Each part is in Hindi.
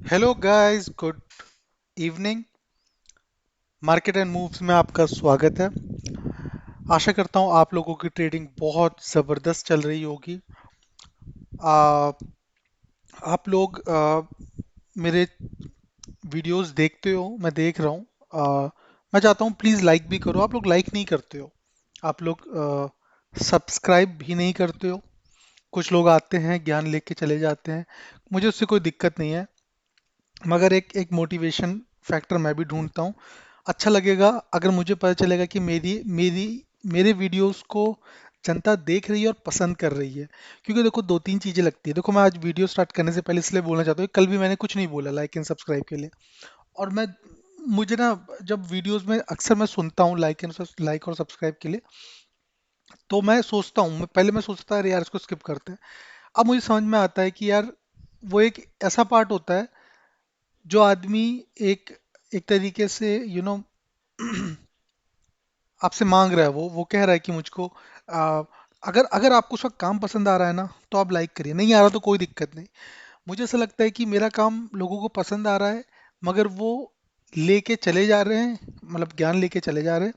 Hello guys, good evening. Market and moves में आपका स्वागत है। आशा करता हूँ आप लोगों की ट्रेडिंग बहुत ज़बरदस्त चल रही होगी। आ, आप लोग मेरे वीडियोस देखते हो, मैं देख रहा हूँ। मैं चाहता हूँ प्लीज़ लाइक भी करो। आप लोग लाइक नहीं करते हो। आप लोग सब्सक्राइब भी नहीं करते हो। कुछ लोग आते हैं, ज्ञान लेके चले जाते हैं। मुझे उससे कोई दिक्कत नहीं है, मगर एक एक मोटिवेशन फैक्टर मैं भी ढूंढता हूँ। अच्छा लगेगा अगर मुझे पता चलेगा कि मेरी मेरी मेरे वीडियोस को जनता देख रही है और पसंद कर रही है। क्योंकि देखो, दो तीन चीजें लगती है। देखो, मैं आज वीडियो स्टार्ट करने से पहले इसलिए बोलना चाहता हूँ कि कल भी मैंने कुछ नहीं बोला लाइक एंड सब्सक्राइब के लिए। और मैं मुझे ना, जब वीडियोस में अक्सर मैं सुनता हूँ लाइक और सब्सक्राइब के लिए, तो मैं सोचता हूँ, पहले मैं सोचता है यार इसको स्किप करते हैं। अब मुझे समझ में आता है कि यार वो एक ऐसा पार्ट होता है जो आदमी एक एक तरीके से आपसे मांग रहा है। वो कह रहा है कि मुझको आ, अगर अगर आपको उसका काम पसंद आ रहा है ना, तो आप लाइक करिए। नहीं आ रहा तो कोई दिक्कत नहीं। मुझे ऐसा लगता है कि मेरा काम लोगों को पसंद आ रहा है, मगर वो लेके चले जा रहे हैं, मतलब ज्ञान लेके चले जा रहे हैं।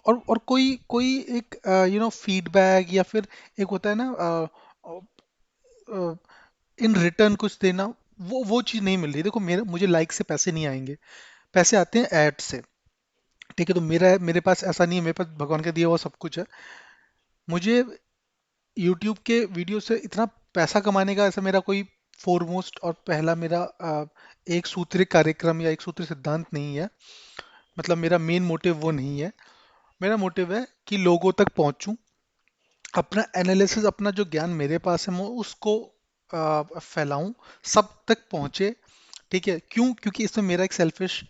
और कोई कोई एक फीडबैक, या फिर एक होता है ना, इन रिटर्न कुछ देना, वो चीज़ नहीं मिल रही। देखो, मुझे लाइक से पैसे नहीं आएंगे। पैसे आते हैं ऐड से। ठीक है, तो मेरे पास ऐसा नहीं है, मेरे पास भगवान का दिया हुआ सब कुछ है। मुझे यूट्यूब के वीडियो से इतना पैसा कमाने का ऐसा मेरा कोई फोरमोस्ट और पहला मेरा एक सूत्री कार्यक्रम या एक सूत्री सिद्धांत नहीं है। मतलब मेरा मेन मोटिव वो नहीं है। मेरा मोटिव है कि लोगों तक पहुंचूं, अपना एनालिसिस, अपना जो ज्ञान मेरे पास है मैं उसको फैलाऊं, सब तक पहुंचे। ठीक है, क्यों? क्योंकि इसमें मेरा एक सेल्फिश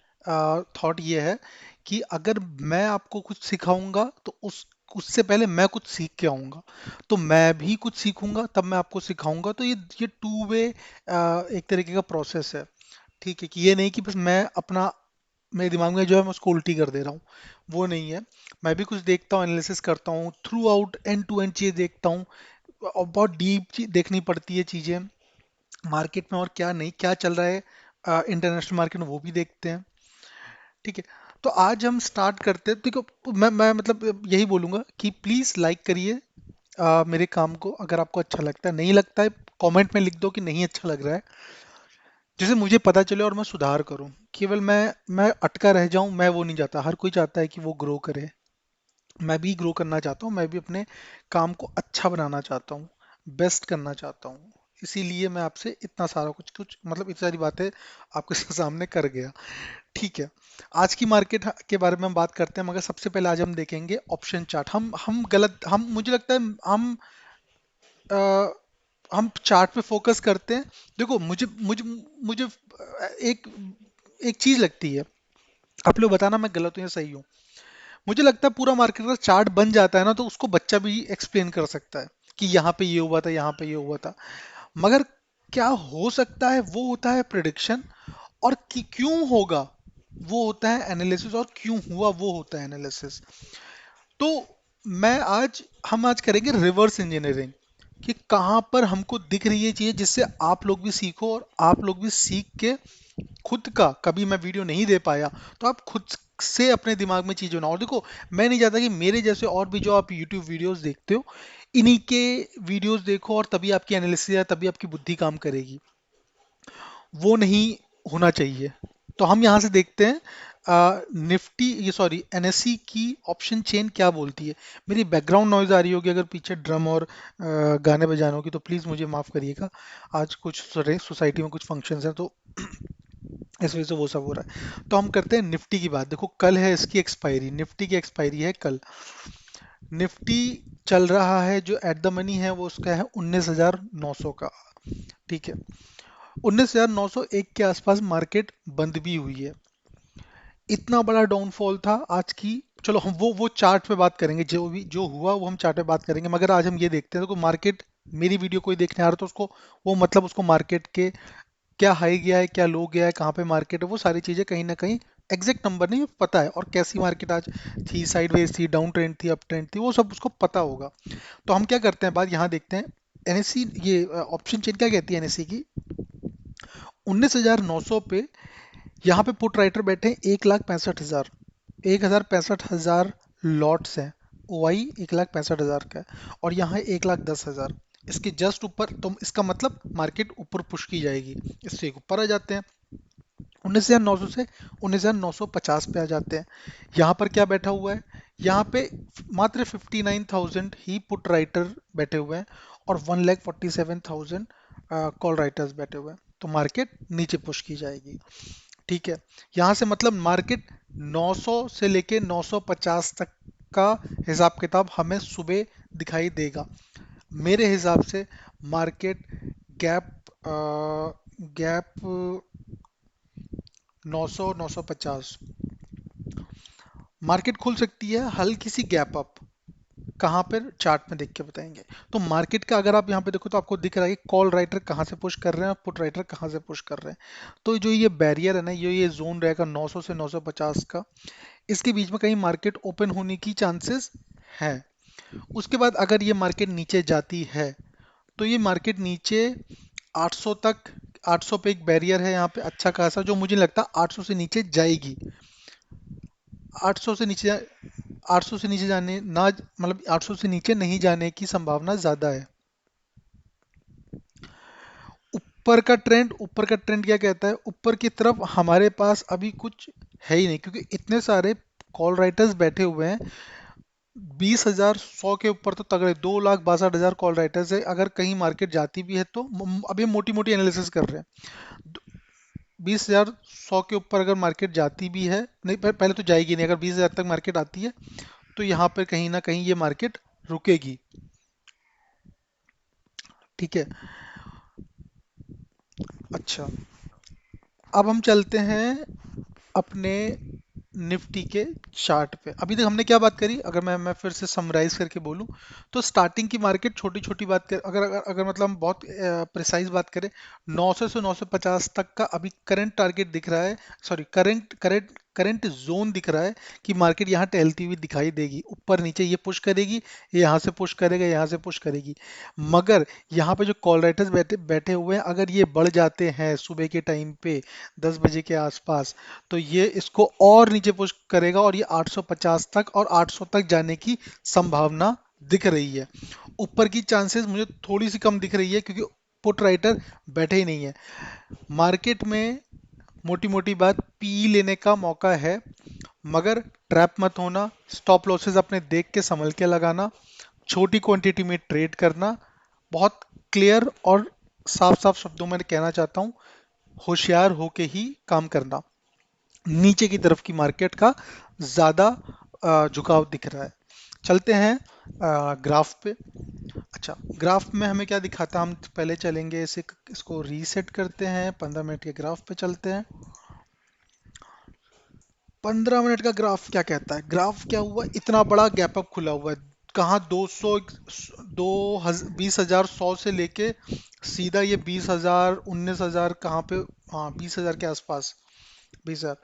थॉट ये है कि अगर मैं आपको कुछ सिखाऊंगा तो उस उससे पहले मैं कुछ सीख के आऊंगा। तो मैं भी कुछ सीखूंगा, तब मैं आपको सिखाऊंगा। तो ये टू वे एक तरीके का प्रोसेस है। ठीक है, कि ये नहीं कि बस मैं अपना, मेरे दिमाग में जो है मैं उसको उल्टी कर दे रहा हूँ। वो नहीं है। मैं भी कुछ देखता हूँ, एनालिसिस करता हूँ, throughout end to end चीज़ देखता हूँ। और बहुत डीप देखनी पड़ती है चीज़ें, मार्केट में और क्या नहीं, क्या चल रहा है इंटरनेशनल मार्केट में, वो भी देखते हैं। ठीक है, तो आज हम स्टार्ट करते हैं। देखो, मैं मतलब यही बोलूंगा कि प्लीज़ लाइक करिए मेरे काम को। अगर आपको अच्छा लगता है, नहीं लगता है, कमेंट में लिख दो कि नहीं अच्छा लग रहा है, जिससे मुझे पता चले और मैं सुधार करूं। केवल मैं अटका रह जाऊं, मैं वो नहीं चाहता। हर कोई चाहता है कि वो ग्रो करे। मैं भी ग्रो करना चाहता हूँ, मैं भी अपने काम को अच्छा बनाना चाहता हूँ, बेस्ट करना चाहता हूँ। इसीलिए मैं आपसे इतना सारा कुछ कुछ मतलब इतनी सारी बातें आपके सामने कर गया। ठीक है, आज की मार्केट के बारे में हम बात करते हैं, मगर सबसे पहले आज हम देखेंगे ऑप्शन चार्ट। हम गलत, हम मुझे लगता है अ, हम चार्ट पे फोकस करते हैं। देखो, मुझे मुझे मुझे एक एक चीज लगती है। आप लोग बताना मैं गलत हूँ या सही हूँ। मुझे लगता है पूरा मार्केट का चार्ट बन जाता है ना, तो उसको बच्चा भी एक्सप्लेन कर सकता है कि यहाँ पे ये हुआ था, यहाँ पे ये हुआ था। मगर क्या हो सकता है, वो होता है प्रिडिक्शन। और कि क्यों होगा, वो होता है एनालिसिस। और क्यों हुआ, वो होता है एनालिसिस। तो मैं आज हम आज करेंगे रिवर्स इंजीनियरिंग, कि कहाँ पर हमको दिख रही है चीज़, जिससे आप लोग भी सीखो और आप लोग भी सीख के खुद का, कभी मैं वीडियो नहीं दे पाया तो आप खुद से अपने दिमाग में चीज़ बनाओ। और देखो, मैं नहीं चाहता कि मेरे जैसे और भी जो आप यूट्यूब वीडियोस देखते हो, इन्हीं के वीडियोस देखो और तभी आपकी एनालिसिस या तभी आपकी बुद्धि काम करेगी। वो नहीं होना चाहिए। तो हम यहाँ से देखते हैं निफ्टी, ये सॉरी, एनएससी की ऑप्शन चेन क्या बोलती है। मेरी बैकग्राउंड नॉइज आ रही होगी, अगर पीछे ड्रम और गाने बजाने होगी तो प्लीज़ मुझे माफ़ करिएगा। आज कुछ सोसाइटी में कुछ फंक्शंस हैं, तो इस वजह से वो सब हो रहा है। तो हम करते हैं निफ्टी की बात। देखो, कल है इसकी एक्सपायरी, निफ्टी की एक्सपायरी है कल। निफ्टी चल रहा है, जो एट द मनी है वो उसका है 19,900 का। ठीक है, 19,901 के आसपास मार्केट बंद भी हुई है। इतना बड़ा डाउनफॉल था आज की। चलो, हम वो चार्ट पे बात करेंगे, जो भी जो हुआ वो हम चार्ट पे बात करेंगे। मगर आज हम ये देखते हैं, तो मार्केट, मेरी वीडियो कोई देखने आ रहा है तो उसको, वो मतलब उसको मार्केट के क्या हाई गया है, क्या लो गया है, कहाँ पे मार्केट है, वो सारी चीजें कहीं ना कहीं एग्जैक्ट नंबर नहीं पता है। और कैसी मार्केट आज थी, साइडवेज थी, डाउन ट्रेंड थी, अप ट्रेंड थी, वो सब उसको पता होगा। तो हम क्या करते हैं, बात यहाँ देखते हैं। एनएससी, ये ऑप्शन चेन क्या कहती है एनएससी की, 19,900 पे यहाँ पे पुट राइटर बैठे 1,65,000, 1,65,000 लॉट्स हैं। ओआई 1,65,000 का है और यहाँ 1,10,000। इसके जस्ट ऊपर, तो इसका मतलब मार्केट ऊपर पुश की जाएगी। इससे एक ऊपर आ जाते हैं, 19,900 से 19,950 पे आ जाते हैं। यहाँ पर क्या बैठा हुआ है, यहाँ पे मात्र 59,000 ही पुट राइटर बैठे हुए हैं और 1,47,000 कॉल राइटर्स बैठे हुए हैं। तो मार्केट नीचे पुश की जाएगी। ठीक है, यहाँ से मतलब मार्केट 900 से लेके 950 तक का हिसाब किताब हमें सुबह दिखाई देगा। मेरे हिसाब से मार्केट गैप गैप 900 950 मार्केट खुल सकती है, हल्की सी गैप अप। कहाँ पर, चार्ट में देख के बताएंगे। तो मार्केट का अगर आप यहाँ पे देखो तो आपको दिख रहा है कि कॉल राइटर कहाँ से पुश कर रहे हैं और पुट राइटर कहाँ से पुश कर रहे हैं। तो जो ये बैरियर है ना, ये जोन रहेगा 900 से 950 का, इसके बीच में कहीं मार्केट ओपन होने की चांसेस है। उसके बाद अगर ये मार्केट नीचे जाती है तो ये मार्केट नीचे 800 तक, 800 पे एक बैरियर है यहाँ पे अच्छा खासा, जो मुझे लगता है 800 से नीचे जाएगी। 800 से नीचे, 800 से नीचे जाने ना, मतलब 800 से नीचे नहीं जाने की संभावना ज्यादा है। ऊपर का ट्रेंड क्या कहता है, ऊपर की तरफ हमारे पास अभी कुछ है ही नहीं, क्योंकि इतने सारे कॉल राइटर्स बैठे हुए हैं। 20,000, 100 के ऊपर तो तगड़े 2,62,000 कॉल राइटर्स है। अगर कहीं मार्केट जाती भी है तो अभी मोटी मोटी एनालिसिस कर रहे हैं। 20,000, 100 के ऊपर अगर मार्केट जाती भी है, नहीं पहले तो जाएगी नहीं, अगर 20,000 तक मार्केट आती है तो यहाँ पर कहीं ना कहीं ये मार्केट रुकेगी। ठीक है। अच्छा, अब हम चलते हैं अपने निफ्टी के चार्ट पे। अभी तक हमने क्या बात करी, अगर मैं फिर से समराइज करके बोलूं तो स्टार्टिंग की मार्केट छोटी छोटी बात कर, अगर मतलब हम बहुत प्रिसाइज बात करें, 900 से 950 तक का अभी करंट टारगेट दिख रहा है। Sorry, current current current zone दिख रहा है कि मार्केट यहाँ टहलती हुई दिखाई देगी। ऊपर नीचे ये पुश करेगी, ये यहाँ से पुश करेगा, यहाँ से पुश करेगी। मगर यहाँ पे जो कॉल राइटर्स बैठे बैठे हुए हैं, अगर ये बढ़ जाते हैं सुबह के टाइम पे 10 बजे के आसपास, तो ये इसको और नीचे पुश करेगा और ये 850 तक और 800 तक जाने की संभावना दिख रही है। ऊपर की चांसेस मुझे थोड़ी सी कम दिख रही है, क्योंकि पुट राइटर बैठे ही नहीं है मार्केट में। मोटी मोटी बात, पी लेने का मौका है, मगर ट्रैप मत होना। स्टॉप लॉसेस अपने देख के संभल के लगाना, छोटी क्वांटिटी में ट्रेड करना। बहुत क्लियर और साफ साफ शब्दों में कहना चाहता हूँ, होशियार होके ही काम करना। नीचे की तरफ की मार्केट का ज्यादा झुकाव दिख रहा है। चलते हैं ग्राफ पे। अच्छा, ग्राफ में हमें क्या दिखाता है, हम पहले चलेंगे इसे, इसको रीसेट करते हैं, 15 मिनट के ग्राफ पे चलते हैं। 15 मिनट का ग्राफ क्या कहता है, ग्राफ क्या हुआ, इतना बड़ा गैप अप खुला हुआ है। कहाँ 200, 20,000, 100 से लेके सीधा ये 20,000, 19,000 कहाँ पे, हाँ 20,000 के आसपास, 20,000,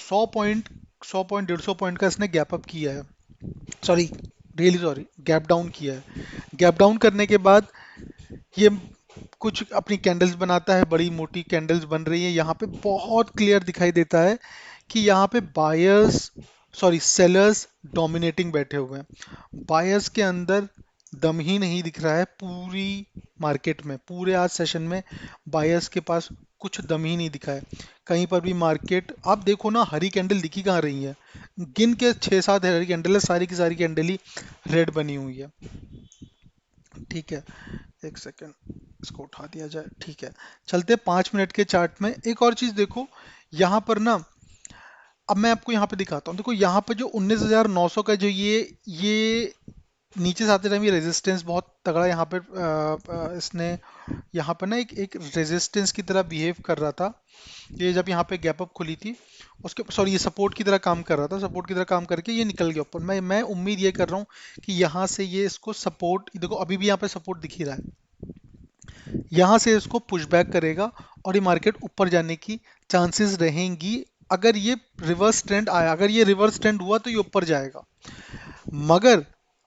100 पॉइंट, 100 पॉइंट, 150 पॉइंट का इसने गैप अप किया है। Sorry, really sorry, gap down किया है। गैप डाउन करने के बाद ये कुछ अपनी कैंडल्स बनाता है, बड़ी मोटी कैंडल्स बन रही है। यहाँ पे बहुत क्लियर दिखाई देता है कि यहाँ पे बायर्स, सॉरी सेलर्स डोमिनेटिंग बैठे हुए हैं। बायर्स के अंदर दम ही नहीं दिख रहा है पूरी मार्केट में। पूरे आज सेशन में बायर्स के पास कुछ दम ही नहीं दिखा है कहीं पर भी। मार्केट आप देखो ना, हरी कैंडल दिखी कहाँ रही है, गिन के 6-7 हरी कैंडल है, सारी की सारी कैंडल ही रेड बनी हुई है। ठीक है, एक सेकेंड, इसको उठा दिया जाए। ठीक है, चलते 5 मिनट के चार्ट में। एक और चीज देखो, यहाँ पर ना, अब मैं आपको यहाँ पे दिखाता हूँ। देखो यहाँ पे जो 19,900 का जो ये नीचे से आते टाइम ये रेजिस्टेंस बहुत तगड़ा यहाँ पे इसने यहाँ पर ना एक एक रेजिस्टेंस की तरह बिहेव कर रहा था। ये जब यहाँ पे गैप अप खुली थी, उसके, सॉरी, ये सपोर्ट की तरह काम कर रहा था। सपोर्ट की तरह काम करके ये निकल गया ऊपर। मैं उम्मीद ये कर रहा हूँ कि यहाँ से ये इसको सपोर्ट, देखो अभी भी यहाँ पे सपोर्ट दिख ही रहा है, यहाँ से इसको पुशबैक करेगा और ये मार्केट ऊपर जाने की चांसेस रहेंगी। अगर ये रिवर्स ट्रेंड आया, अगर ये रिवर्स ट्रेंड हुआ तो ये ऊपर जाएगा। मगर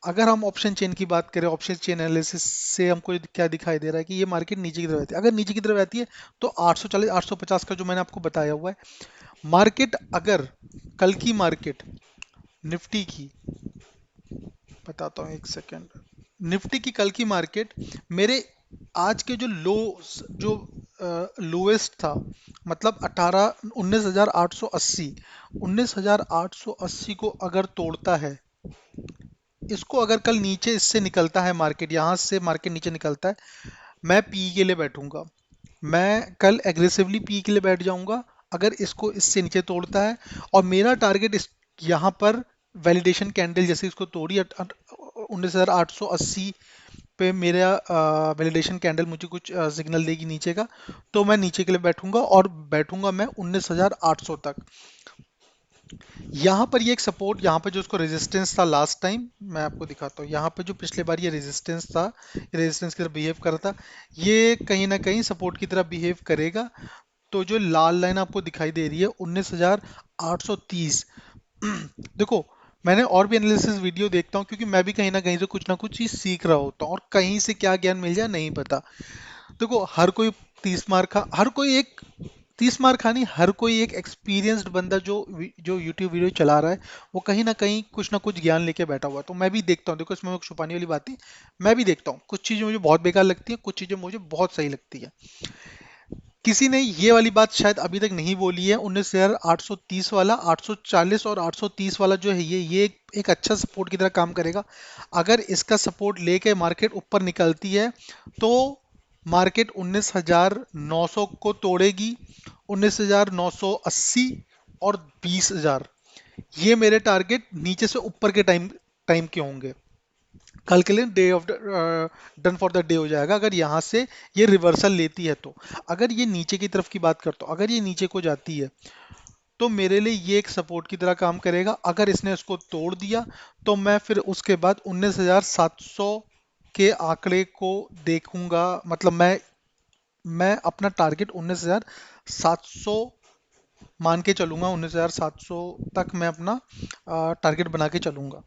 अगर हम ऑप्शन चेन की बात करें, ऑप्शन चेन एनालिसिस से हमको क्या दिखाई दे रहा है कि ये मार्केट नीचे की तरफ रहती है। अगर नीचे की तरफ रहती है तो 840 850 का जो मैंने आपको बताया हुआ है मार्केट, अगर कल की मार्केट निफ्टी की, बताता हूँ एक सेकेंड, निफ्टी की कल की मार्केट मेरे आज के जो लो, जो लोएस्ट था, मतलब 19,880 को अगर तोड़ता है, इसको अगर कल नीचे इससे निकलता है मार्केट, यहाँ से मार्केट नीचे निकलता है, मैं पी के लिए बैठूंगा। मैं कल एग्रेसिवली पी के लिए बैठ जाऊंगा अगर इसको इससे नीचे तोड़ता है। और मेरा टारगेट इस यहाँ पर वैलिडेशन कैंडल जैसे इसको तोड़ी 19,880 पे, मेरा वैलिडेशन कैंडल मुझे कुछ सिग्नल देगी नीचे का, तो मैं नीचे के लिए बैठूंगा और बैठूंगा मैं 19,800 तक। यहाँ पर ये एक सपोर्ट, यहाँ पे जो उसको रेजिस्टेंस था लास्ट टाइम, मैं आपको दिखाता हूँ, यहाँ पे जो पिछले बार ये रेजिस्टेंस था, ये रेजिस्टेंस की तरह बिहेव कर रहा था, ये कहीं ना कहीं सपोर्ट की तरह बिहेव करेगा। तो जो लाल लाइन आपको दिखाई दे रही है 19,830, देखो मैंने और भी एनालिसिस वीडियो देखता हूँ क्योंकि मैं भी कहीं ना कुछ ना कुछ चीज सीख रहा होता हूँ, और कहीं से क्या ज्ञान मिल जाए नहीं पता। देखो हर कोई 30 मार्क का, हर कोई एक 30 मार्क का नहीं, हर कोई एक एक्सपीरियंस्ड बंदा जो यूट्यूब वीडियो चला रहा है, वो कहीं ना कुछ ज्ञान लेके बैठा हुआ है। तो मैं भी देखता हूँ, देखो इसमें मैं छुपाने वाली बात नहीं, मैं भी देखता हूँ, कुछ चीज़ें मुझे बहुत बेकार लगती हैं, कुछ चीज़ें मुझे बहुत सही लगती है। किसी ने ये वाली बात शायद अभी तक नहीं बोली है, 19,830 वाला, 840 और 830 वाला जो है, ये एक अच्छा सपोर्ट की तरह काम करेगा। अगर इसका सपोर्ट लेके मार्केट ऊपर निकलती है तो मार्केट 19,900 को तोड़ेगी, 19,980 और 20,000, ये मेरे टारगेट नीचे से ऊपर के टाइम टाइम के होंगे। कल के लिए day of done for the day हो जाएगा अगर यहाँ से ये रिवर्सल लेती है तो। अगर ये नीचे की तरफ की बात करता हूँ, अगर ये नीचे को जाती है तो मेरे लिए ये एक सपोर्ट की तरह काम करेगा। अगर इसने इसको तोड़ दिया तो मैं फिर उसके बाद 19,700 के आंकड़े को देखूंगा, मतलब मैं अपना टारगेट 19,700 मान के चलूंगा, 19,700 तक मैं अपना टारगेट बना के चलूंगा।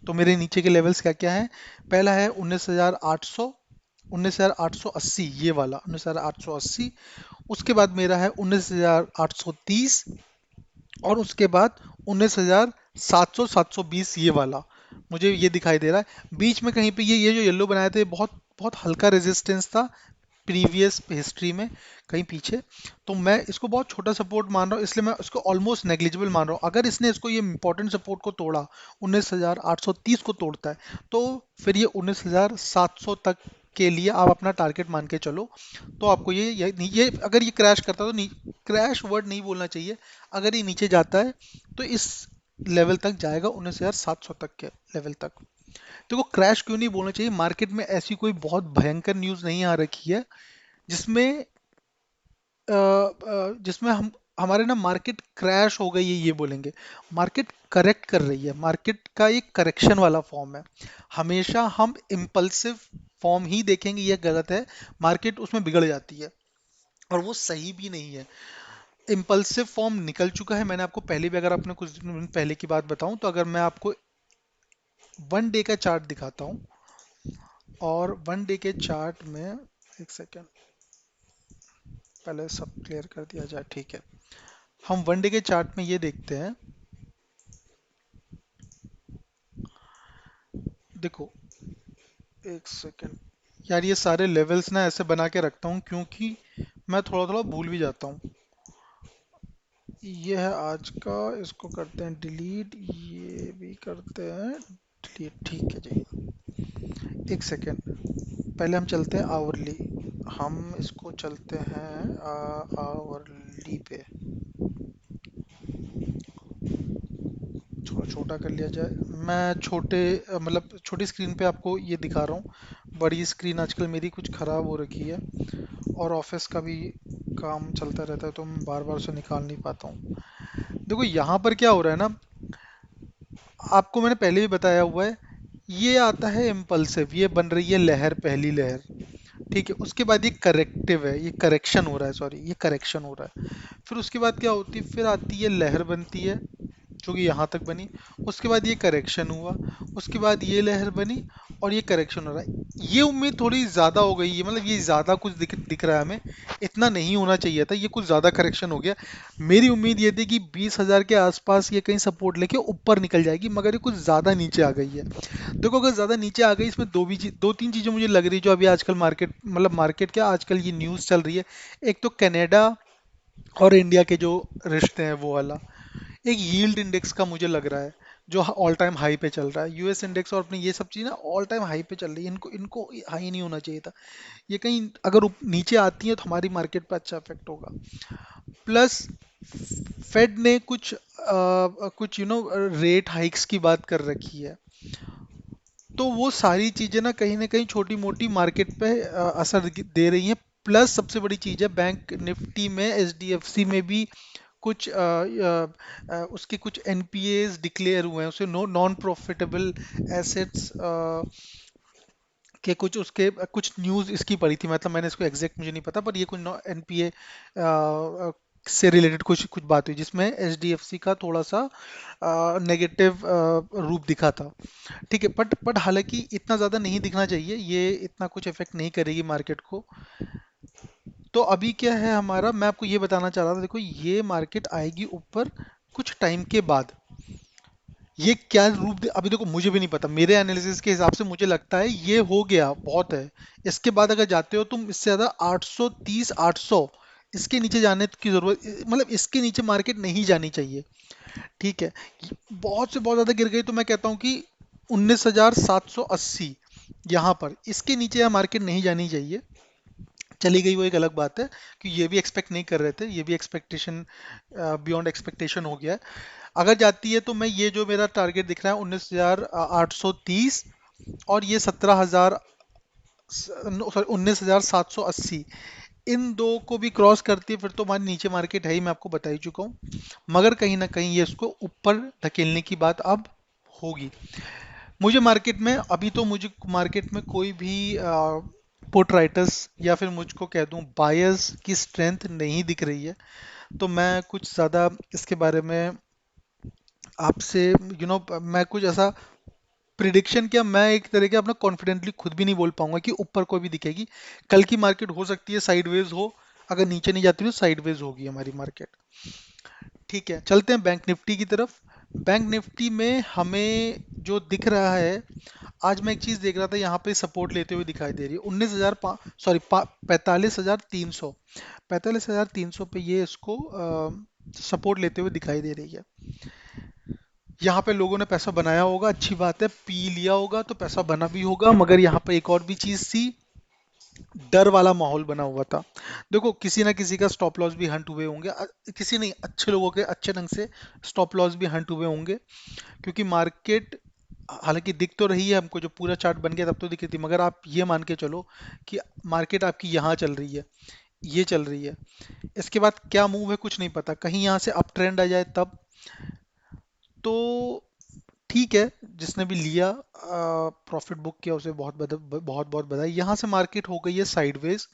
तो मेरे नीचे के लेवल्स क्या क्या हैं? पहला है 19,800, 19,880 ये वाला 19,880, उसके बाद मेरा है 19,830, और उसके बाद 19,700 720 ये वाला मुझे ये दिखाई दे रहा है। बीच में कहीं पे ये जो येलो बनाए थे, बहुत बहुत हल्का रेजिस्टेंस था प्रीवियस हिस्ट्री में कहीं पीछे, तो मैं इसको बहुत छोटा सपोर्ट मान रहा हूँ, इसलिए मैं इसको ऑलमोस्ट नेग्लिजिबल मान रहा हूँ। अगर इसने इसको ये इंपॉर्टेंट सपोर्ट को तोड़ा, 19,830 को तोड़ता है, तो फिर ये 19,700 तक के लिए आप अपना टारगेट मान के चलो। तो आपको ये अगर ये क्रैश करता है तो, क्रैश वर्ड नहीं बोलना चाहिए, अगर ये नीचे जाता है तो इस लेवल तक जाएगा, 19,700 तक के लेवल तक। देखो क्रैश क्यों नहीं बोलना चाहिए, मार्केट में ऐसी कोई बहुत भयंकर न्यूज़ नहीं आ रखी है जिसमें जिसमें हम हमारे ना मार्केट क्रैश हो गई है ये बोलेंगे। मार्केट करेक्ट कर रही है, मार्केट का एक करेक्शन वाला फॉर्म है। हमेशा हम इम्पल्सिव फॉर्म ही देखेंगे, ये गलत है। मार्केट उसमें बिगड़ जाती है और वो सही भी नहीं है। इम्पल्सिव फॉर्म निकल चुका है, मैंने आपको पहले भी, अगर आपने कुछ दिन पहले की बात बताऊं तो, अगर मैं आपको 1 डे का चार्ट दिखाता हूं, और 1 डे के चार्ट में, एक सेकेंड, पहले सब क्लियर कर दिया जाए, ठीक है। हम 1 डे के चार्ट में ये देखते हैं, देखो एक सेकेंड यार, ये सारे लेवल्स ना ऐसे बना के रखता हूँ क्योंकि मैं थोड़ा थोड़ा भूल भी जाता हूँ। ये है आज का, इसको करते हैं डिलीट, ये भी करते हैं डिलीट, ठीक है जी। एक सेकेंड, पहले हम चलते हैं आवरली, हम इसको चलते हैं आवरली पे, थोड़ा छोटा कर लिया जाए। मैं मतलब छोटी स्क्रीन पे आपको ये दिखा रहा हूँ, बड़ी स्क्रीन आजकल मेरी कुछ ख़राब हो रखी है, और ऑफिस का भी काम चलता रहता है तो मैं बार बार उसे निकाल नहीं पाता हूँ। देखो यहाँ पर क्या हो रहा है ना, आपको मैंने पहले भी बताया हुआ है, ये आता है इम्पल्सिव, ये बन रही है लहर, पहली लहर, ठीक है। उसके बाद ये करेक्टिव है, ये करेक्शन हो रहा है, सॉरी ये करेक्शन हो रहा है। फिर उसके बाद क्या होती है, फिर आती है लहर बनती है, जो कि यहाँ तक बनी, उसके बाद ये करेक्शन हुआ, उसके बाद ये लहर बनी, और ये करेक्शन हो रहा है। ये उम्मीद थोड़ी ज़्यादा हो गई है, मतलब ये ज़्यादा कुछ दिख रहा है हमें, इतना नहीं होना चाहिए था, ये कुछ ज़्यादा करेक्शन हो गया। मेरी उम्मीद ये थी कि 20,000 के आसपास ये कहीं सपोर्ट लेके ऊपर निकल जाएगी, मगर ये कुछ ज़्यादा नीचे आ गई है। देखो अगर ज़्यादा नीचे आ गई, इसमें दो तीन चीज़ें मुझे लग रही है जो अभी आजकल मार्केट, मतलब मार्केट क्या, आजकल ये न्यूज़ चल रही है। एक तो कनाडा और इंडिया के जो रिश्ते हैं वो वाला, एक यील्ड इंडेक्स का मुझे लग रहा है जो ऑल टाइम हाई पे चल रहा है। यूएस इंडेक्स और अपनी ये सब चीज़ ना ऑल टाइम हाई पे चल रही है, इनको इनको हाई नहीं होना चाहिए था। ये कहीं अगर नीचे आती है तो हमारी मार्केट पे अच्छा इफेक्ट होगा। प्लस फेड ने कुछ रेट हाइक्स की बात कर रखी है, तो वो सारी चीजें ना कहीं छोटी मोटी मार्केट पे असर दे रही हैं। प्लस सबसे बड़ी चीज है, बैंक निफ्टी में एचडीएफसी में भी कुछ उसके कुछ एनपीएस डिक्लेयर हुए हैं, उसे नॉन प्रॉफिटेबल एसेट्स के कुछ उसके कुछ न्यूज़ इसकी पड़ी थी, मतलब मैंने इसको एग्जैक्ट मुझे नहीं पता, पर ये कुछ एनपीए से रिलेटेड कुछ कुछ बात हुई जिसमें एचडीएफसी का थोड़ा सा नेगेटिव रूप दिखा था। ठीक है, बट हालांकि इतना ज़्यादा नहीं दिखना चाहिए, ये इतना कुछ इफेक्ट नहीं करेगी मार्केट को। तो अभी क्या है हमारा, मैं आपको ये बताना चाह रहा था, देखो ये मार्केट आएगी ऊपर कुछ टाइम के बाद। ये क्या रूप अभी देखो मुझे भी नहीं पता, मेरे एनालिसिस के हिसाब से मुझे लगता है ये हो गया बहुत है। इसके बाद अगर जाते हो तुम इससे ज़्यादा 830 800, इसके नीचे जाने की जरूरत, मतलब इसके नीचे मार्केट नहीं जानी चाहिए। ठीक है, बहुत से बहुत ज़्यादा गिर गई तो मैं कहता हूँ कि 19,780, यहाँ पर इसके नीचे यह मार्केट नहीं जानी चाहिए। चली गई वो एक अलग बात है, कि ये भी एक्सपेक्ट नहीं कर रहे थे, ये भी एक्सपेक्टेशन बियॉन्ड एक्सपेक्टेशन हो गया है। अगर जाती है तो मैं ये जो मेरा टारगेट दिख रहा है 19,830, और ये 17,000, सॉरी 19,780, इन दो को भी क्रॉस करती है फिर तो हमारी नीचे मार्केट है ही, मैं आपको बता ही चुका हूँ। मगर कहीं ना कहीं ये इसको ऊपर धकेलने की बात अब होगी। मुझे मार्केट में अभी तो मुझे मार्केट में कोई भी पुट राइटर्स या फिर मुझको कह दूं बायर्स की स्ट्रेंथ नहीं दिख रही है। तो मैं कुछ ज़्यादा इसके बारे में आपसे मैं कुछ ऐसा प्रिडिक्शन, क्या मैं एक तरह के अपना कॉन्फिडेंटली खुद भी नहीं बोल पाऊंगा कि ऊपर कोई भी दिखेगी। कल की मार्केट हो सकती है साइडवेज हो, अगर नीचे नहीं जाती तो साइडवेज होगी हमारी मार्केट। ठीक है, चलते हैं बैंक निफ्टी की तरफ। बैंक निफ्टी में हमें जो दिख रहा है, आज मैं एक चीज देख रहा था, यहाँ पे सपोर्ट लेते हुए दिखाई दे रही है 45,300, 45,300 पे ये इसको सपोर्ट लेते हुए दिखाई दे रही है। यहाँ पे लोगों ने पैसा बनाया होगा, अच्छी बात है, पी लिया होगा तो पैसा बना भी होगा, मगर यहाँ पे एक और भी चीज थी, डर वाला माहौल बना हुआ था। देखो किसी ना किसी का स्टॉप लॉस भी हंट हुए होंगे, किसी नहीं, अच्छे लोगों के अच्छे ढंग से स्टॉप लॉस भी हंट हुए होंगे, क्योंकि मार्केट हालांकि दिख तो रही है हमको, जो पूरा चार्ट बन गया तब तो दिख रही थी, मगर आप ये मान के चलो कि मार्केट आपकी यहाँ चल रही है, ये चल रही है, इसके बाद क्या मूव है कुछ नहीं पता, कहीं यहाँ से अप ट्रेंड आ जाए तब। तो ठीक है, जिसने भी लिया प्रॉफिट बुक किया उसे बहुत बहुत बधाई। यहाँ से मार्केट हो गई है साइडवेज।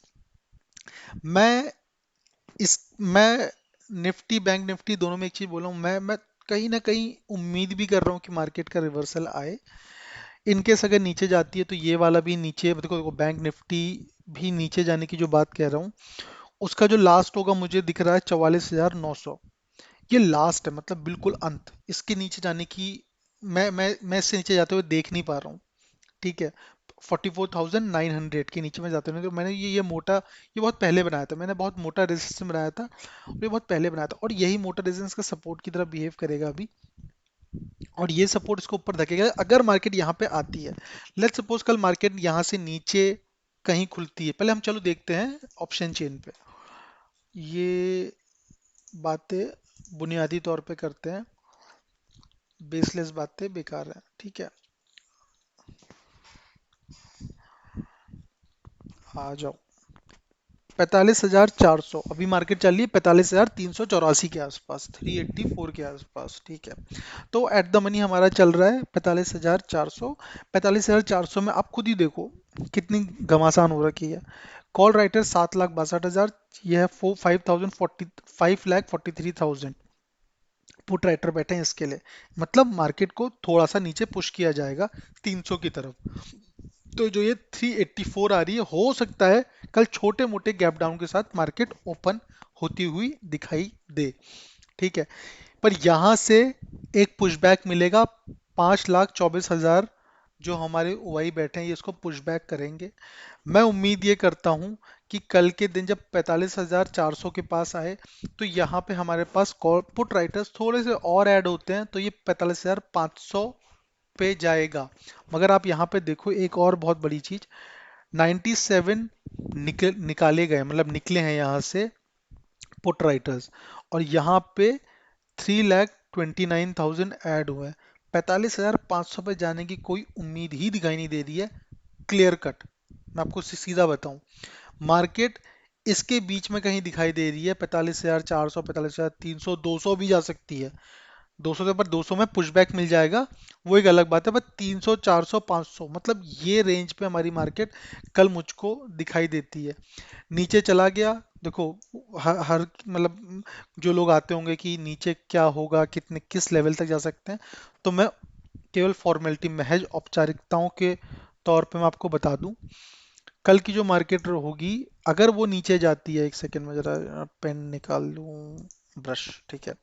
मैं मैं निफ्टी बैंक निफ्टी दोनों में एक चीज बोल रहा हूँ, मैं कहीं ना कहीं उम्मीद भी कर रहा हूँ कि मार्केट का रिवर्सल आए। इनकेस अगर नीचे जाती है तो ये वाला भी नीचे, देखो देखो बैंक निफ्टी भी नीचे जाने की जो बात कह रहा हूँ, उसका जो लास्ट होगा मुझे दिख रहा है 44,900। ये लास्ट है, मतलब बिल्कुल अंत, इसके नीचे जाने की मैं इससे नीचे जाते हुए देख नहीं पा रहा हूँ। ठीक है, 44,900 के नीचे में जाते हुए, तो मैंने ये मोटा, ये बहुत पहले बनाया था, मैंने बहुत मोटा रेजिस्टेंस बनाया था, और ये बहुत पहले बनाया था, और यही मोटा रेजिस्टेंस का सपोर्ट की तरह बिहेव करेगा अभी, और ये सपोर्ट इसको ऊपर धकेगा अगर मार्केट यहाँ पे आती है। लेट्स सपोज कल मार्केट यहाँ से नीचे कहीं खुलती है, पहले हम चलो देखते हैं ऑप्शन चेन पे, ये बातें बुनियादी तौर पे करते हैं, बेसलेस बातें बेकार है। ठीक है, आ जाओ। 45,400 अभी मार्केट चल रही है, 45,384 के आसपास, 384 के आसपास। ठीक है, तो एट द मनी हमारा चल रहा है 45,400। 45,400 में आप खुद ही देखो कितनी घमासान हो रखी है। कॉल राइटर 7,62,000, यह है 5,040, 5,43,000। पुट राइटर बैठे हैं इसके लिए, मतलब मार्केट को थोड़ा सा नीचे पुश किया जाएगा 300 की तरफ। तो जो ये 384 आ रही है, हो सकता है कल छोटे मोटे गैप डाउन के साथ मार्केट ओपन होती हुई दिखाई दे। ठीक है, पर यहां से एक पुशबैक मिलेगा। 5,24,000 जो हमारे ओआई बैठे हैं ये इसको पुशबैक करेंगे। मैं उम्मीद ये करता हूं कि कल के दिन जब 45,400 के पास आए, तो यहाँ पे हमारे पास कॉल पुट राइटर्स थोड़े से और ऐड होते हैं, तो ये 45,500 पे जाएगा। मगर आप यहाँ पे देखो एक और बहुत बड़ी चीज, 97 निकाले गए, मतलब निकले हैं यहाँ से पुट राइटर्स, और यहाँ पे 3,29,000 ऐड हुआ है। 45,500 पे जाने की कोई उम्मीद ही दिखाई नहीं दे रही है, क्लियर कट। मैं आपको सीधा बताऊं, मार्केट इसके बीच में कहीं दिखाई दे रही है, 45,400, 45,300, 200 भी जा सकती है। 200 के ऊपर 200 में पुशबैक मिल जाएगा, वो एक अलग बात है, पर 300, 400, 500, मतलब ये रेंज पे हमारी मार्केट कल मुझको दिखाई देती है। नीचे चला गया, देखो हर मतलब जो लोग आते होंगे कि नीचे क्या होगा, कितने किस लेवल तक जा सकते हैं, तो मैं केवल फॉर्मेलिटी, महज औपचारिकताओं के तौर पे मैं आपको बता दूं, कल की जो मार्केट होगी, अगर वो नीचे जाती है, एक सेकंड में जरा पेन निकाल लूं, ब्रश, ठीक है।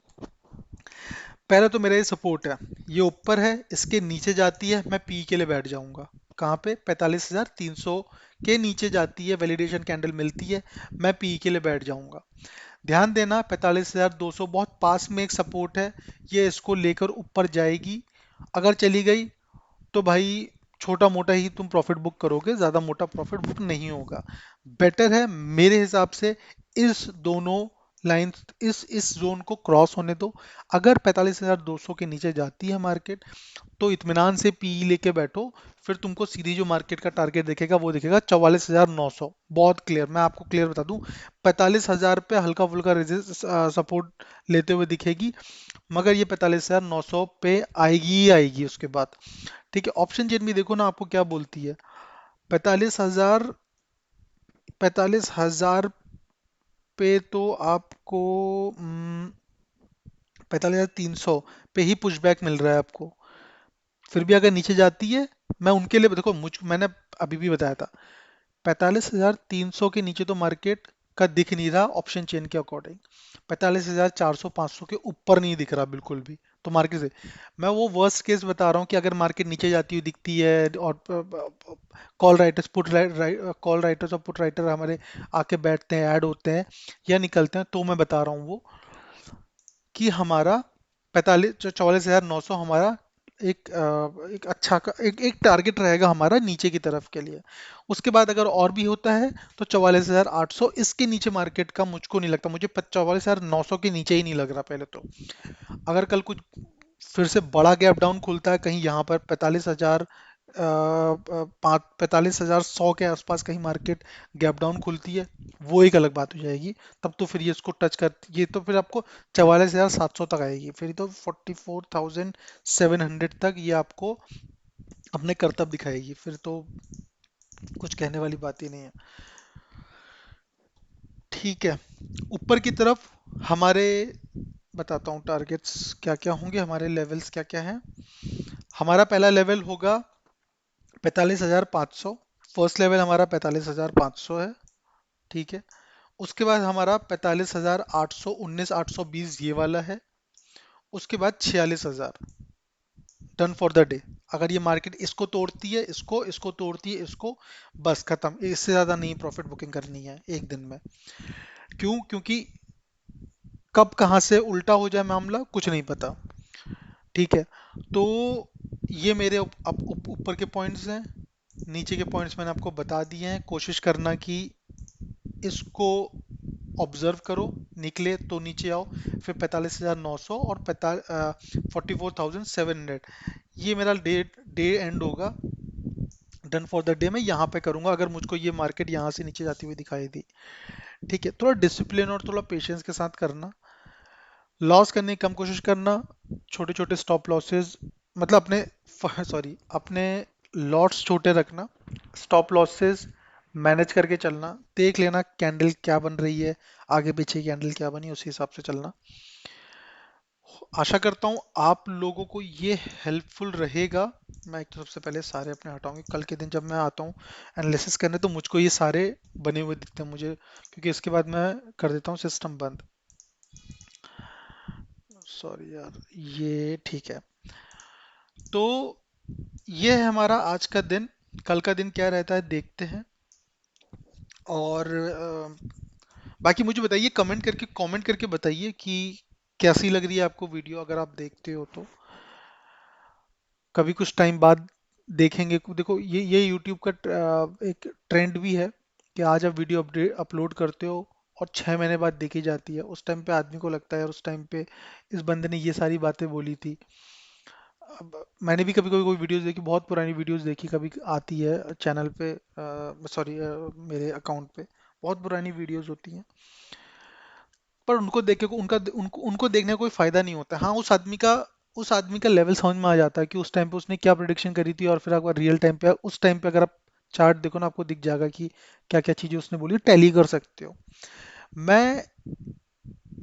पहले तो मेरा ये सपोर्ट है, ये ऊपर है, इसके नीचे जाती है मैं पी के लिए बैठ जाऊंगा। कहाँ पे? 45,300 के नीचे जाती है, वैलिडेशन कैंडल मिलती है, मैं पी के लिए बैठ जाऊंगा। ध्यान देना, 45,200 बहुत पास में एक सपोर्ट है, ये इसको लेकर ऊपर जाएगी। अगर चली गई तो भाई छोटा मोटा ही तुम प्रॉफिट बुक करोगे, ज्यादा मोटा प्रॉफिट बुक नहीं होगा। बेटर है मेरे हिसाब से इस दोनों लाइन, इस जोन को क्रॉस होने दो। अगर 45,200 के नीचे जाती है मार्केट, तो इत्मीनान से पीई लेके बैठो, फिर तुमको सीधी जो मार्केट का टारगेट दिखेगा वो दिखेगा 44,900। बहुत क्लियर, मैं आपको क्लियर बता दूं, 45,000 पे हल्का फुल्का सपोर्ट लेते हुए दिखेगी, मगर ये 45,900 पे आएगी ही आएगी उसके बाद। ठीक है, ऑप्शन चेन भी देखो ना आपको क्या बोलती है। 45,000, 45,000 पे तो आपको 45,300 पे ही पुशबैक मिल रहा है आपको। फिर भी अगर नीचे जाती है, मैं उनके लिए देखो, मैंने अभी भी बताया था, 45,300 के नीचे तो मार्केट का दिख नहीं रहा ऑप्शन चेन के अकॉर्डिंग। 45,400, 500 के ऊपर नहीं दिख रहा बिल्कुल भी, तो मार्केट से मैं वो वर्स्ट केस बता रहा हूँ कि अगर मार्केट नीचे जाती हुई दिखती है और कॉल राइटर्स कॉल राइटर्स और पुट राइटर हमारे आके बैठते हैं, ऐड होते हैं या निकलते हैं, तो मैं बता रहा हूँ वो कि हमारा 44,900 हमारा एक अच्छा एक टारगेट रहेगा हमारा नीचे की तरफ के लिए। उसके बाद अगर और भी होता है तो 44,800, इसके नीचे मार्केट का मुझको नहीं लगता, मुझे 44,900 के नीचे ही नहीं लग रहा पहले तो। अगर कल कुछ फिर से बड़ा गैप डाउन खुलता है कहीं यहाँ पर 45,100 के आसपास कहीं मार्केट गैप डाउन खुलती है, वो एक अलग बात हो जाएगी। तब तो फिर ये इसको टच कर, ये तो फिर आपको 44,700 तक आएगी, फिर तो 44,700 तक ये आपको अपने करतब दिखाएगी, फिर तो कुछ कहने वाली बात ही नहीं है। ठीक है, ऊपर की तरफ हमारे बताता हूँ टारगेट्स क्या क्या होंगे, हमारे लेवल्स क्या क्या हैं। हमारा पहला लेवल होगा 45,500, फर्स्ट लेवल हमारा 45,500 है। ठीक है, उसके बाद हमारा 45,819, 820 ये वाला है। उसके बाद 46,000, डन फॉर द डे। अगर ये मार्केट इसको तोड़ती है, इसको तोड़ती है, इसको, बस खत्म, इससे ज्यादा नहीं प्रॉफिट बुकिंग करनी है एक दिन में। क्यों? क्योंकि कब कहाँ से उल्टा हो जाए मामला कुछ नहीं पता। ठीक है, तो ये मेरे ऊपर के पॉइंट्स हैं। नीचे के पॉइंट्स मैंने आपको बता दिए हैं, कोशिश करना कि इसको ऑब्जर्व करो, निकले तो नीचे आओ, फिर 45,900 और 44,700, ये मेरा डे डे एंड होगा। डन फॉर द डे मैं यहाँ पे करूंगा अगर मुझको ये मार्केट यहाँ से नीचे जाती हुई दिखाई दी। ठीक है, थोड़ा डिसिप्लिन और थोड़ा पेशेंस के साथ करना, लॉस करने की कम कोशिश करना, छोटे छोटे स्टॉप लॉसेस, मतलब अपने सॉरी अपने लॉट्स छोटे रखना, स्टॉप लॉसेस मैनेज करके चलना, देख लेना कैंडल क्या बन रही है, आगे पीछे कैंडल क्या बनी, उसी हिसाब से चलना। आशा करता हूँ आप लोगों को ये हेल्पफुल रहेगा। मैं एक तो सबसे पहले सारे अपने हटाऊंगी, कल के दिन जब मैं आता हूँ एनालिसिस करने तो मुझको ये सारे बने हुए दिखते हैं मुझे, क्योंकि इसके बाद मैं कर देता हूँ सिस्टम बंद। सॉरी यार, ये ठीक है। तो ये है हमारा आज का दिन। कल का दिन क्या रहता है देखते हैं। और बाकी मुझे बताइए, कमेंट करके बताइए कि कैसी लग रही है आपको वीडियो, अगर आप देखते हो तो। कभी कुछ टाइम बाद देखेंगे। देखो ये यूट्यूब का एक ट्रेंड भी है कि आज आप वीडियो अपडेट अपलोड करते हो और 6 महीने बाद देखी जाती है। उस टाइम पे आदमी को लगता है यार, उस टाइम पे इस बंदे ने ये सारी बातें बोली थी। अब मैंने भी कभी कभी कोई वीडियोस देखी, बहुत पुरानी वीडियोस देखी, कभी आती है चैनल पे, सॉरी मेरे अकाउंट पे बहुत पुरानी वीडियोस होती हैं। पर उनको देख के उनको देखने का कोई फायदा नहीं होता। हाँ, उस आदमी का लेवल समझ में आ जाता है कि उस टाइम पे उसने क्या प्रिडिक्शन करी थी, और फिर आपका रियल टाइम पे उस टाइम पे अगर आप चार्ट देखो ना, आपको दिख जाएगा कि क्या क्या चीजें उसने बोली, टैली कर सकते हो। मैं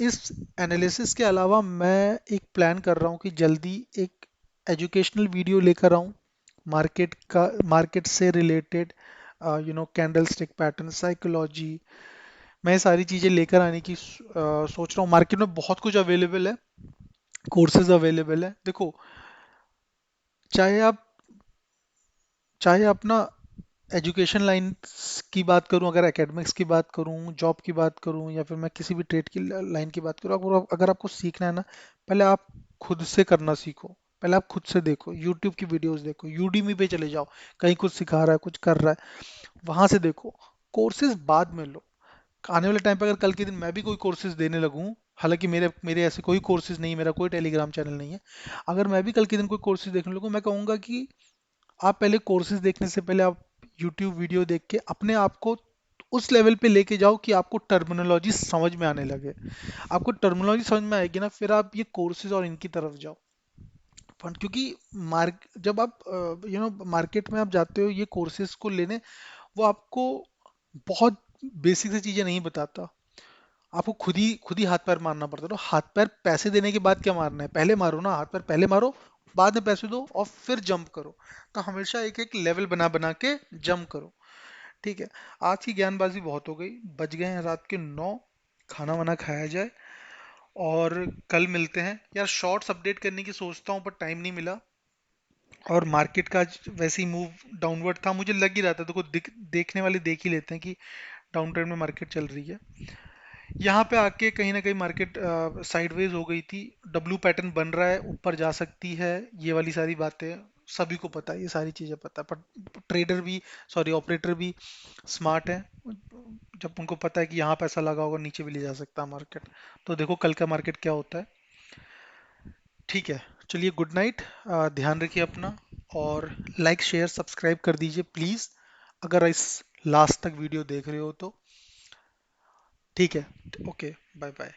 इस एनालिसिस के अलावा मैं एक प्लान कर रहा हूँ कि जल्दी एक एजुकेशनल वीडियो लेकर आऊँ, मार्केट से related, candle stick pattern, psychology. मैं ये सारी चीज़ें लेकर आने की सोच रहा हूँ। मार्केट में बहुत कुछ अवेलेबल है, कोर्सेज अवेलेबल है। देखो, चाहे आप चाहे अपना एजुकेशन लाइन की बात करूं, अगर एकेडमिक्स की बात करूं, जॉब की बात करूं, या फिर मैं किसी भी ट्रेड की लाइन की बात करूं, अगर आपको सीखना है ना, पहले आप खुद से करना सीखो। पहले आप खुद से देखो, यूट्यूब की वीडियोस देखो, यूडीमी पे चले जाओ, कहीं कुछ सिखा रहा है, कुछ कर रहा है, वहां से देखो। कोर्सेज बाद में लो। आने वाले टाइम पे अगर कल के दिन मैं भी कोई कोर्सेज देने लगूं, हालांकि मेरे मेरे ऐसे कोई कोर्सेज नहीं है, मेरा कोई टेलीग्राम चैनल नहीं है, अगर मैं भी कल के दिन कोई कोर्सेज देखने लगूं, मैं कहूंगा कि आप पहले कोर्सेज देखने से पहले आप यूट्यूब वीडियो देख के अपने आप को उस लेवल पे लेके जाओ कि आपको टर्मिनोलॉजी समझ में आने लगे। आपको टर्मिनोलॉजी समझ में आएगी ना, फिर आप ये कोर्सेज और इनकी तरफ जाओ। क्योंकि मार्क जब आप मार्केट में आप जाते हो ये कोर्सेज को लेने, वो आपको बहुत बेसिक सी चीजें नहीं बताता। आपको खुद ही हाथ पैर मारना पड़ता है। तो हाथ पैर पैसे देने के बाद क्या मारना है, पहले मारो ना, हाथ पैर पहले मारो, बाद में पैसे दो और फिर जंप करो। तो हमेशा एक एक लेवल बना बना के जंप करो। ठीक है। आज की ज्ञानबाजी बहुत हो गई, बज गए हैं रात के 9। खाना वाना खाया जाए और कल मिलते हैं यार। शॉर्ट्स अपडेट करने की सोचता हूँ पर टाइम नहीं मिला। और मार्केट का आज वैसे ही मूव डाउनवर्ड था, मुझे लग ही रहा था। देखो देखने वाले देख ही लेते हैं कि डाउन ट्रेंड में मार्केट चल रही है। यहाँ पे आके कहीं ना कहीं मार्केट साइडवेज हो गई थी। डब्लू पैटर्न बन रहा है, ऊपर जा सकती है, ये वाली सारी बातें सभी को पता है, ये सारी चीजें पता है। पर ट्रेडर भी, सॉरी ऑपरेटर भी स्मार्ट है। जब उनको पता है कि यहाँ पैसा लगा होगा, नीचे भी ले जा सकता है मार्केट। तो देखो कल का मार्केट क्या होता है। ठीक है, चलिए गुड नाइट। ध्यान रखिए अपना, और लाइक शेयर सब्सक्राइब कर दीजिए प्लीज़, अगर इस लास्ट तक वीडियो देख रहे हो तो। ठीक है, ओके, बाय बाय।